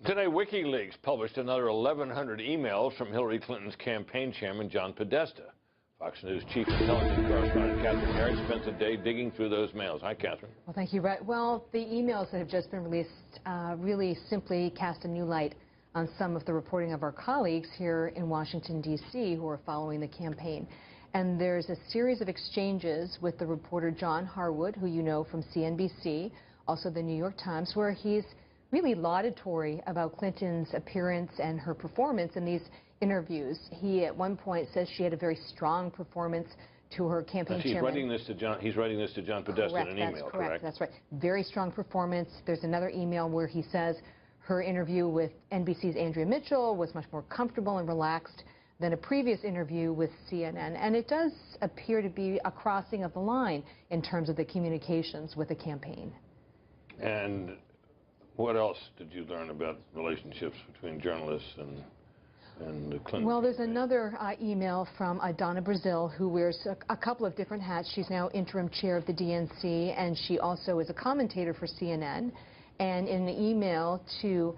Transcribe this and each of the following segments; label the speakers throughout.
Speaker 1: Today, WikiLeaks published another 1,100 emails from Hillary Clinton's campaign chairman, John Podesta. Fox News chief intelligence correspondent Catherine Herring spent the day digging through those mails. Hi, Catherine.
Speaker 2: Well, thank you, Brett. Well, the emails that have just been released really simply cast a new light on some of the reporting of our colleagues here in Washington, D.C., who are following the campaign. And there's a series of exchanges with the reporter John Harwood, who you know from CNBC, also the New York Times, where he's really laudatory about Clinton's appearance and her performance in these interviews. He at one point says she had a very strong performance to her campaign chairman.
Speaker 1: He's writing this to John Podesta in an email, correct?
Speaker 2: That's right. Very strong performance. There's another email where he says her interview with NBC's Andrea Mitchell was much more comfortable and relaxed than a previous interview with CNN. And it does appear to be a crossing of the line in terms of the communications with the campaign.
Speaker 1: And what else did you learn about relationships between journalists and the Clinton?
Speaker 2: Well, there's another email from Donna Brazil, who wears a couple of different hats. She's now interim chair of the DNC, and she also is a commentator for CNN. And in the email to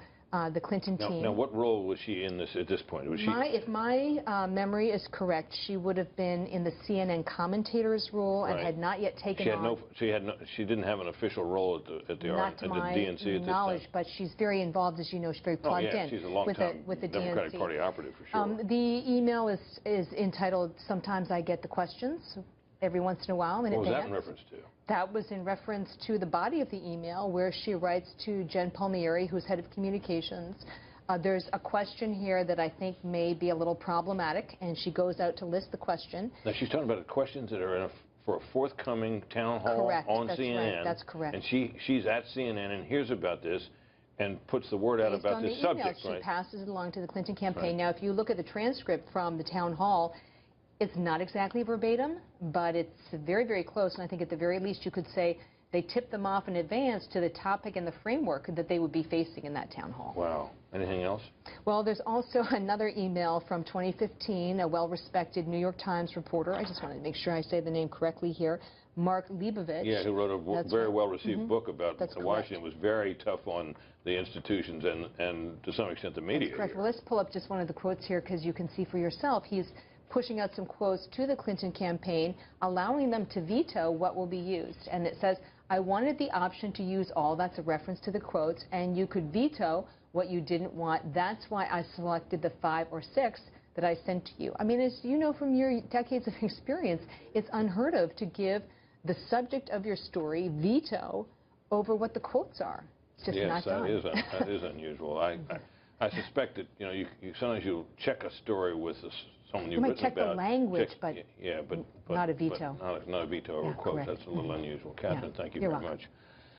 Speaker 2: the Clinton team.
Speaker 1: Now, what role was she in this at this point? Was
Speaker 2: if my memory is correct, she would have been in the CNN commentator's role and had not yet taken on.
Speaker 1: She didn't have an official role at the DNC at this time.
Speaker 2: Knowledge, but she's very involved, as you know. She's very plugged in.
Speaker 1: She's a long-time Democratic
Speaker 2: DNC.
Speaker 1: Party operative for sure.
Speaker 2: The email is entitled "Sometimes I Get the Questions." Every once in a while in advance.
Speaker 1: What was that in reference to?
Speaker 2: That was in reference to the body of the email, where she writes to Jen Palmieri, who's head of communications. There's a question here that I think may be a little problematic, and she goes out to list the question.
Speaker 1: Now, she's talking about questions that are for a forthcoming town hall on CNN.
Speaker 2: Right. That's correct.
Speaker 1: And she's at CNN and hears about this and puts the word out about this subject.
Speaker 2: She passes it along to the Clinton campaign. Now, if you look at the transcript from the town hall, it's not exactly verbatim, but it's very, very close. And I think at the very least you could say they tipped them off in advance to the topic and the framework that they would be facing in that town hall.
Speaker 1: Wow. Anything else?
Speaker 2: Well, there's also another email from 2015, a well-respected New York Times reporter. I just want to make sure I say the name correctly here. Mark Leibovich.
Speaker 1: Yeah, who wrote a very well-received book about Washington. It was very tough on the institutions and to some extent the media.
Speaker 2: That's correct. Well, let's pull up just one of the quotes here because you can see for yourself. He's pushing out some quotes to the Clinton campaign, allowing them to veto what will be used. And it says, I wanted the option to use all, that's a reference to the quotes, and you could veto what you didn't want. That's why I selected the 5 or 6 that I sent to you. I mean, as you know from your decades of experience, it's unheard of to give the subject of your story veto over what the quotes are. It's just not done.
Speaker 1: Yes, that is unusual. I suspect that, sometimes you'll check a story with someone you've written about.
Speaker 2: You might check the language, but
Speaker 1: not a veto.
Speaker 2: Not
Speaker 1: a veto over quotes.
Speaker 2: Correct.
Speaker 1: That's a little unusual. Catherine, thank you very much.